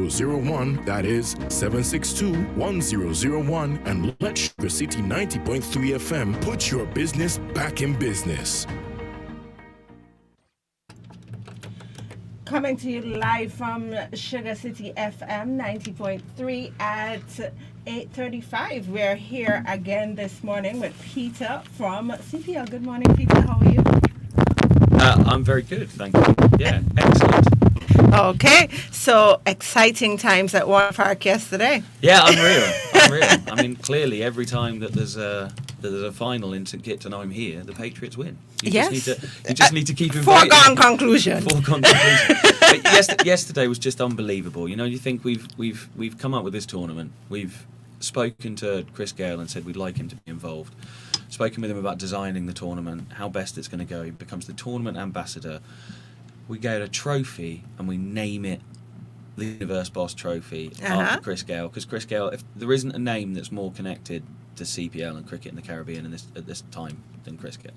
1001. That is 762-1001. And let Sugar City 90.3 FM put your business back in business. Coming to you live from Sugar City FM 90.3 at 8:35. We're here again this morning with Peter from CPL. Good morning, Peter. How are you? I'm very good, thank you. Yeah, excellent. Okay, so exciting times at Warren Park yesterday. Yeah, unreal. I mean, clearly, every time that there's a final in St Kitts and I'm here, the Patriots win. You just need to keep inviting. Foregone conclusion. But yesterday was just unbelievable. You know, you think we've come up with this tournament. We've spoken to Chris Gale and said we'd like him to be involved. Spoken with him about designing the tournament, how best it's going to go. He becomes the tournament ambassador. We get a trophy and we name it the Universe Boss Trophy after Chris Gale, because Chris Gale, if there isn't a name that's more connected to CPL and cricket in the Caribbean at this time than Chris Gale.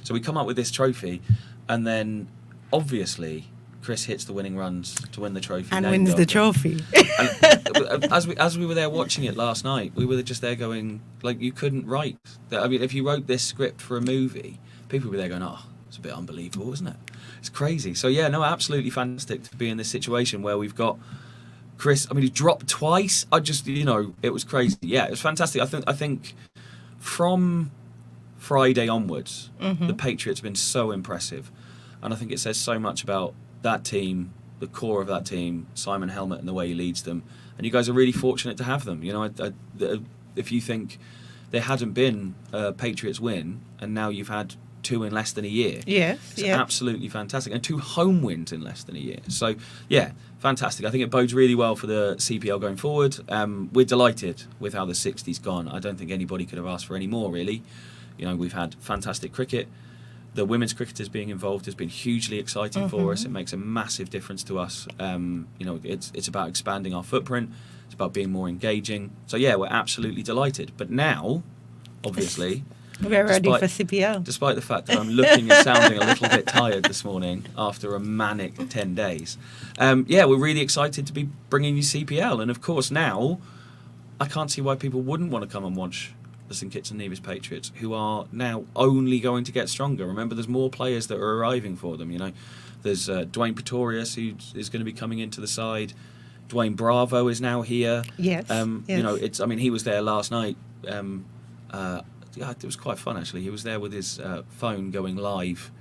So we come up with this trophy, and then obviously Chris hits the winning runs to win the trophy and wins the trophy. And as we were there watching it last night, we were just there going, like, you couldn't write that. I mean, if you wrote this script for a movie, people would be there going, oh, it's a bit unbelievable, isn't it? It's crazy. So yeah, no, absolutely fantastic to be in this situation where we've got Chris. I mean, he dropped twice. It was crazy. Yeah, it was fantastic. I think from Friday onwards, the Patriots have been so impressive, and I think it says so much about that team, the core of that team, Simon Helmut, and the way he leads them. And you guys are really fortunate to have them. You know, if you think there hadn't been a Patriots win, and now you've had 2 in less than a year. It's absolutely fantastic. And 2 home wins in less than a year. So, yeah, fantastic. I think it bodes really well for the CPL going forward. We're delighted with how the 60's gone. I don't think anybody could have asked for any more, really. You know, we've had fantastic cricket. The women's cricketers being involved has been hugely exciting for us. It makes a massive difference to us. It's about expanding our footprint. It's about being more engaging. So, yeah, we're absolutely delighted. But now, obviously... We're ready for CPL. Despite the fact that I'm looking and sounding a little bit tired this morning after a manic 10 days. We're really excited to be bringing you CPL. And, of course, now I can't see why people wouldn't want to come and watch the St Kitts and Nevis Patriots, who are now only going to get stronger. Remember, there's more players that are arriving for them. You know, there's Dwayne Pretorius, who is going to be coming into the side. Dwayne Bravo is now here. Yes. You know, he was there last night. It was quite fun, actually. He was there with his phone going live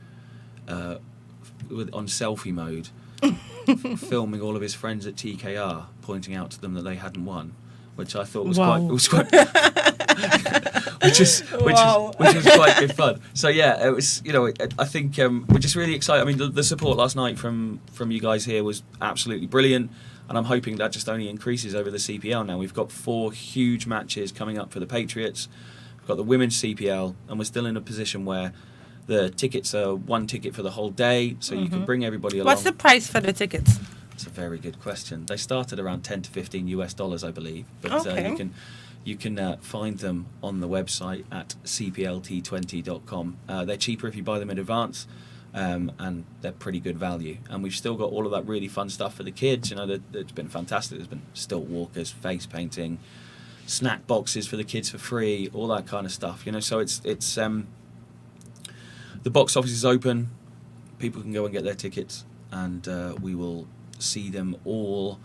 on selfie mode, filming all of his friends at TKR, pointing out to them that they hadn't won, which I thought was quite which was quite good fun. So yeah, it was. You know, I think we're just really excited. I mean, the support last night from you guys here was absolutely brilliant, and I'm hoping that just only increases over the CPL. Now we've got 4 huge matches coming up for the Patriots. We've got the women's CPL, and we're still in a position where the tickets are 1 ticket for the whole day, so you can bring everybody along. What's the price for the tickets? That's a very good question. They start at around $10 to $15, I believe, but you can find them on the website at cplt20.com. They're cheaper if you buy them in advance, and they're pretty good value. And we've still got all of that really fun stuff for the kids. You know, it's been fantastic. There's been stilt walkers, face painting, snack boxes for the kids for free, all that kind of stuff. You know, so it's the box office is open. People can go and get their tickets, and we will see them all,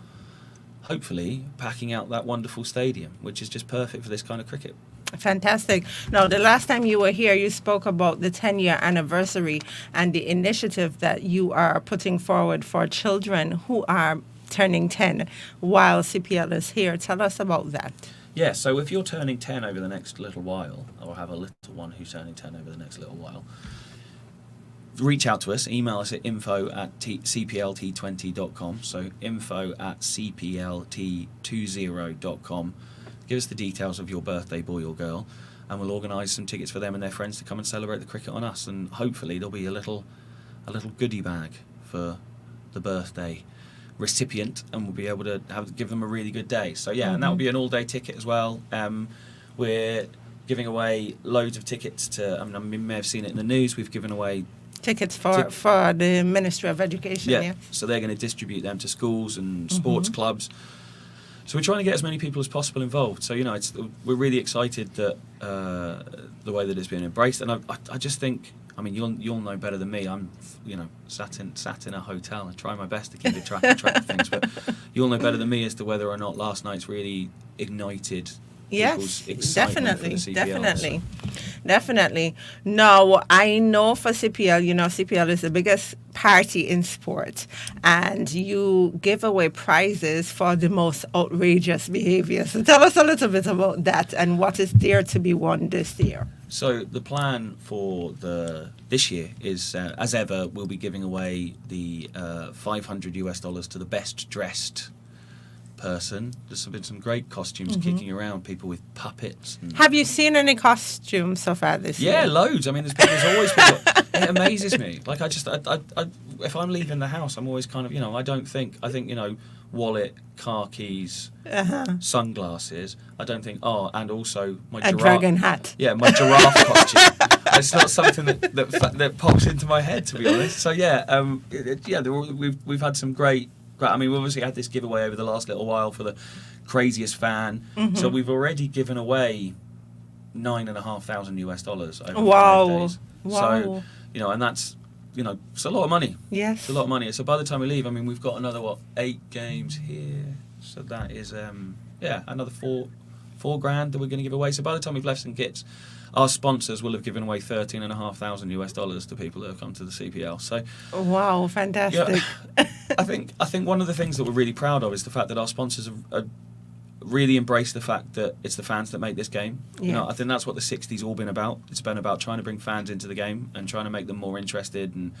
hopefully, packing out that wonderful stadium, which is just perfect for this kind of cricket. Fantastic. Now, the last time you were here, you spoke about the 10-year anniversary and the initiative that you are putting forward for children who are turning 10 while CPL is here. Tell us about that. Yeah, so if you're turning 10 over the next little while, or have a little one who's turning 10 over the next little while, reach out to us, email us at info@cplt20.com, so info@cplt20.com. Give us the details of your birthday, boy or girl, and we'll organise some tickets for them and their friends to come and celebrate the cricket on us, and hopefully there'll be a little goodie bag for the birthday recipient, and we'll be able to give them a really good day. So yeah, and that will be an all-day ticket as well. We're giving away loads of tickets to, I mean, you may have seen it in the news, we've given away Tickets for the Ministry of Education, yeah. So they're going to distribute them to schools and sports clubs. So we're trying to get as many people as possible involved. So, we're really excited that the way that it's been embraced. And I just think, I mean, you'll know better than me. I'm, sat in a hotel and trying my best to keep track of things. But you'll know better than me as to whether or not last night's really ignited people's excitement for the CPL. Definitely. Now, I know for CPL, CPL is the biggest party in sport, and you give away prizes for the most outrageous behavior. So tell us a little bit about that and what is there to be won this year. So the plan for this year is, as ever, we'll be giving away the $500 to the best dressed person. There's been some great costumes kicking around, people with puppets. Have you seen any costumes so far this year? Yeah, loads. I mean, there's always people. It amazes me. Like, I if I'm leaving the house, I'm always kind of, I think, wallet, car keys, sunglasses. I don't think, and also my dragon hat. Yeah, my giraffe costume. It's not something that pops into my head, to be honest. So we've had some great. I mean, we've obviously had this giveaway over the last little while for the craziest fan. So we've already given away $9,500 over 5 days. Wow. So, and that's, it's a lot of money. Yes. It's a lot of money. So by the time we leave, I mean, we've got another, 8 games here. So that is, another $4,000 that we're going to give away. So by the time we've left St Kitts, our sponsors will have given away $13,500 to people that have come to the CPL. So, wow, fantastic! I think one of the things that we're really proud of is the fact that our sponsors have really embraced the fact that it's the fans that make this game. Yeah. I think that's what the 60's all been about. It's been about trying to bring fans into the game and trying to make them more interested and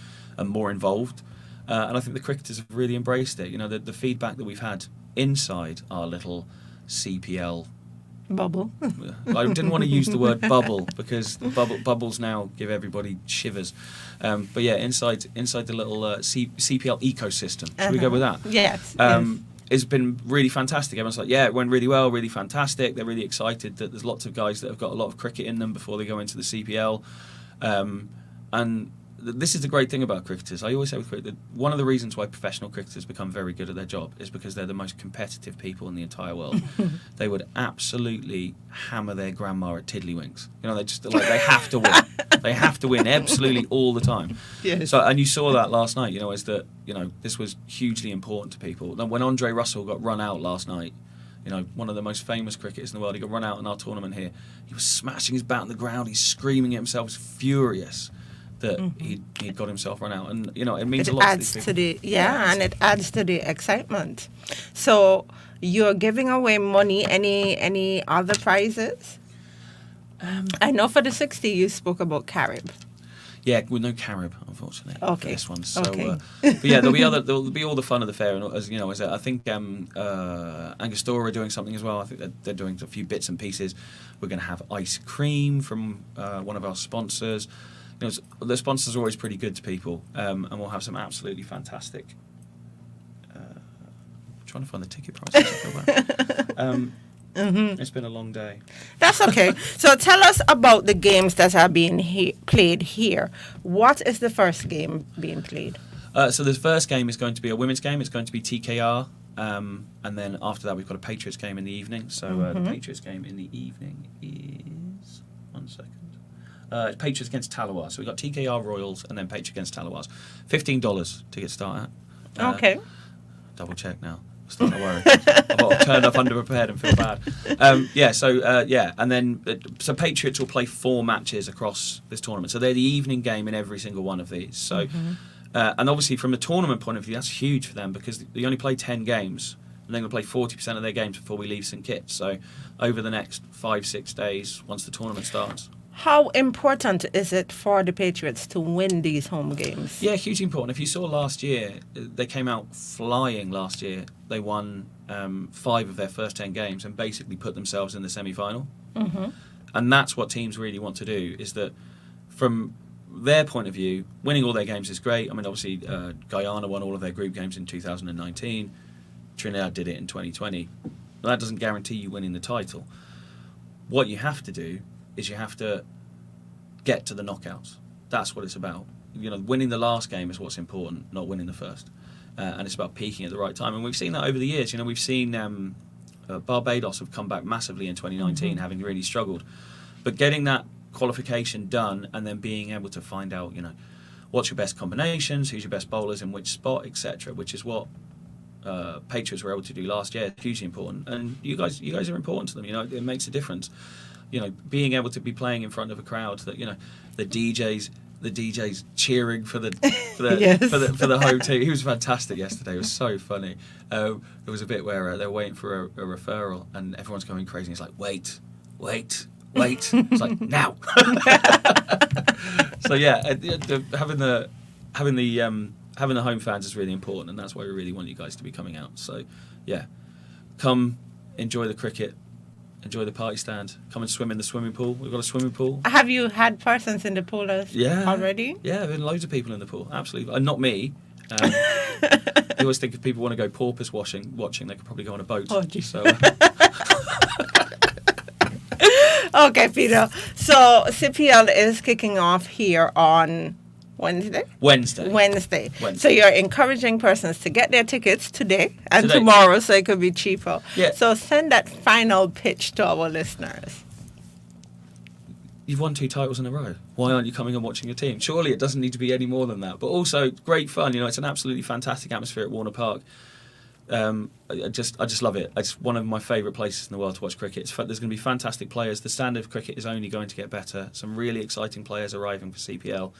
more involved. And I think the cricketers have really embraced it. The feedback that we've had inside our little CPL bubble. I didn't want to use the word bubble because bubbles now give everybody shivers. But yeah, inside the little CPL ecosystem. Should we go with that? Yes. It's been really fantastic. Everyone's like, it went really well, really fantastic. They're really excited that there's lots of guys that have got a lot of cricket in them before they go into the CPL. And this is the great thing about cricketers. I always say with cricket that one of the reasons why professional cricketers become very good at their job is because they're the most competitive people in the entire world. They would absolutely hammer their grandma at tiddlywinks. They just they have to win. They have to win absolutely all the time. Yes. So, and you saw that last night. Is that this was hugely important to people. Now, when Andre Russell got run out last night, one of the most famous cricketers in the world, he got run out in our tournament here. He was smashing his bat on the ground. He's screaming at himself. He's furious that he'd got himself run out, and it means a lot to these people. And it adds to the excitement. So you're giving away money. Any other prizes? I know for the 60 you spoke about Carib. Yeah, with no Carib, unfortunately. Okay. For this one. So, okay. But yeah, there'll be all the fun of the fair, and as I think Angostura are doing something as well. I think they're doing a few bits and pieces. We're going to have ice cream from one of our sponsors. The sponsors are always pretty good to people, and we'll have some absolutely fantastic. I'm trying to find the ticket prices. I feel bad. It's been a long day. That's okay. So tell us about the games that are being played here. What is the first game being played? So the first game is going to be a women's game. It's going to be TKR, and then after that we've got a Patriots game in the evening. So the Patriots game in the evening is 1 second. It's Patriots against Talawars. So we've got TKR Royals and then Patriots against Talawars. $15 to get started at. Okay. Double check now. Starting to worry. I've turned up underprepared and feel bad. And then so Patriots will play 4 matches across this tournament. So they're the evening game in every single one of these. So, and obviously from a tournament point of view, that's huge for them because they only play 10 games. And they're going to play 40% of their games before we leave St Kitts. So over the next 5-6 days, once the tournament starts. How important is it for the Patriots to win these home games? Yeah, hugely important. If you saw last year, they came out flying last year. They won 5 of their first 10 games and basically put themselves in the semi-final. And that's what teams really want to do, is that from their point of view, winning all their games is great. I mean, obviously, Guyana won all of their group games in 2019. Trinidad did it in 2020. But that doesn't guarantee you winning the title. What you have to do is you have to get to the knockouts. That's what it's about. winning the last game is what's important, not winning the first. And it's about peaking at the right time. And we've seen that over the years. We've seen Barbados have come back massively in 2019, having really struggled. But getting that qualification done and then being able to find out, what's your best combinations, who's your best bowlers in which spot, etc., which is what Patriots were able to do last year, hugely important. And you guys are important to them. It makes a difference. Being able to be playing in front of a crowd that the DJs cheering for the Yes. for the home team. He was fantastic yesterday. It was so funny. There was a bit where they were waiting for a referral and everyone's going crazy. He's like, wait. It's like, now. So yeah, having the home fans is really important, and that's why we really want you guys to be coming out. So yeah, come enjoy the cricket. Enjoy the party stand. Come and swim in the swimming pool. We've got a swimming pool. Have you had persons in the pool already? Yeah, there have been loads of people in the pool. Absolutely. Not me. I always think if people want to go porpoise watching, they could probably go on a boat. Oh, geez. So, Okay, Peter. So CPL is kicking off here on Wednesday. So you're encouraging persons to get their tickets today and tomorrow, so it could be cheaper. Yeah. So send that final pitch to our listeners. You've won 2 titles in a row. Why aren't you coming and watching your team? Surely it doesn't need to be any more than that. But also great fun. It's an absolutely fantastic atmosphere at Warner Park. I just love it. It's one of my favourite places in the world to watch cricket. There's going to be fantastic players. The standard of cricket is only going to get better. Some really exciting players arriving for CPL.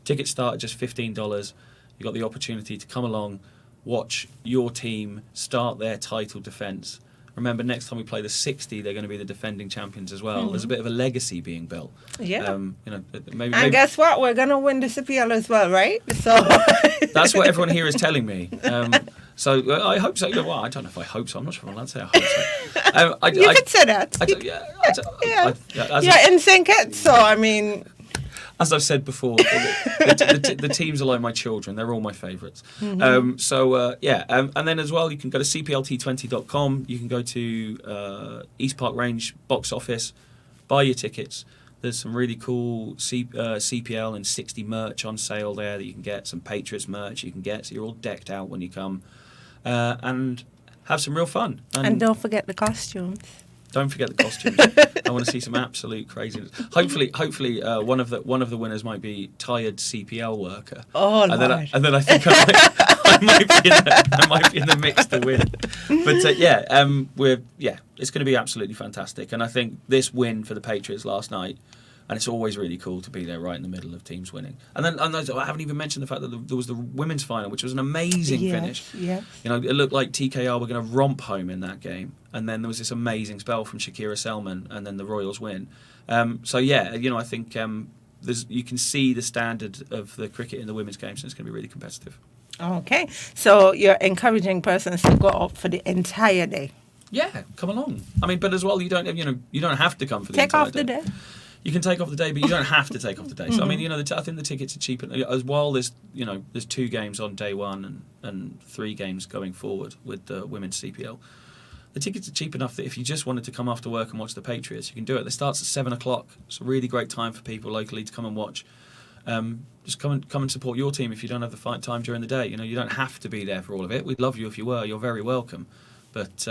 Tickets start at just $15. You've got the opportunity to come along, watch your team start their title defence. Remember, next time we play the 60, they're going to be the defending champions as well. There's a bit of a legacy being built. Yeah. Maybe. And guess what? We're going to win the CPL as well, right? So That's what everyone here is telling me. So I hope so. Well, I don't know if I hope so. I'm not sure I'm allowed to say I hope so. You could say that. You're in sync, so I mean... As I've said before, the teams are like my children. They're all my favourites. And then as well, you can go to cplt20.com. You can go to East Park Range box office, buy your tickets. There's some really cool CPL and 60 merch on sale there that you can get. Some Patriots merch you can get. So you're all decked out when you come. And have some real fun. And don't forget the costumes. Don't forget the costumes. I want to see some absolute craziness. Hopefully, one of the winners might be tired CPL worker. Oh, and then I think I might be in the mix to win. But it's going to be absolutely fantastic. And I think this win for the Patriots last night. And it's always really cool to be there right in the middle of teams winning. And then I haven't even mentioned the fact that there was the women's final, which was an amazing finish. Yes. It looked like TKR were going to romp home in that game. And then there was this amazing spell from Shakira Selman, and then the Royals win. I think you can see the standard of the cricket in the women's game, so it's going to be really competitive. Okay. So you're encouraging persons to go out for the entire day. Yeah, come along. I mean, but as well, you don't have to come for the entire day. Take off the day. You can take off the day, but you don't have to take off the day. So I mean, I think the tickets are cheap. As well, there's 2 games on day one and 3 games going forward with the women's CPL. The tickets are cheap enough that if you just wanted to come after work and watch the Patriots, you can do it. It starts at 7:00. It's a really great time for people locally to come and watch. Just come and support your team if you don't have the time during the day. You don't have to be there for all of it. We'd love you if you were. You're very welcome. But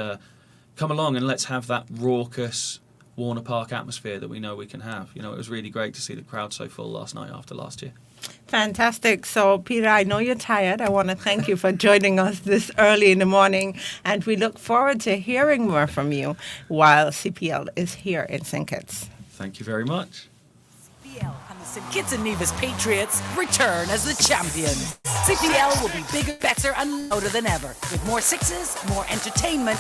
come along and let's have that raucous Warner Park atmosphere that we know we can have. It was really great to see the crowd so full last night after last year. Fantastic. So, Peter, I know you're tired. I want to thank you for joining us this early in the morning, and we look forward to hearing more from you while CPL is here in St. Kitts. Thank you very much. CPL and the St. Kitts and Nevis Patriots return as the champions. CPL will be bigger, better, and louder than ever, with more sixes, more entertainment,